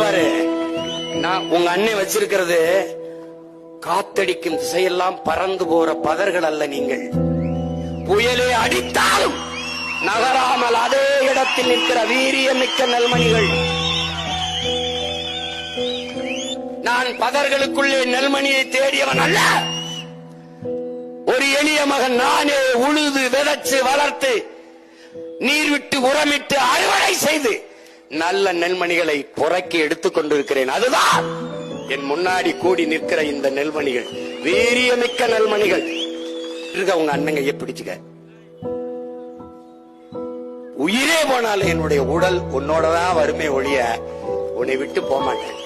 பாரு. நான் உங்க அண்ணன் வச்சிருக்கிறது காத்தடிக்கும் திசையெல்லாம் பறந்து போற பதர்கள் அல்ல. நீங்கள் புயலே அடித்தாலும் நகராமல் அதே இடத்தில் நிற்கிற வீரியமிக்க நெல்மணிகள். நான் பதர்களுக்குள்ளே நெல்மணியை தேடியவன் அல்ல. ஒரு எளிய மகன் நானே உழுது விதைச்சு வளர்த்து நீர் விட்டு உரமிட்டு அறுவடை செய்து நல்ல நெல்மணிகளை புறக்கி எடுத்துக் கொண்டிருக்கிறேன். அதுதான் என் முன்னாடி கூடி நிற்கிற இந்த நெல்மணிகள், வீரியமிக்க நெல்மணிகள். உங்க அண்ணங்கைய பிடிச்சுக்க. உயிரே போனாலும் என்னுடைய உடல் உன்னோடதான் வருமே ஒழிய உன்னை விட்டு போக மாட்டேன்.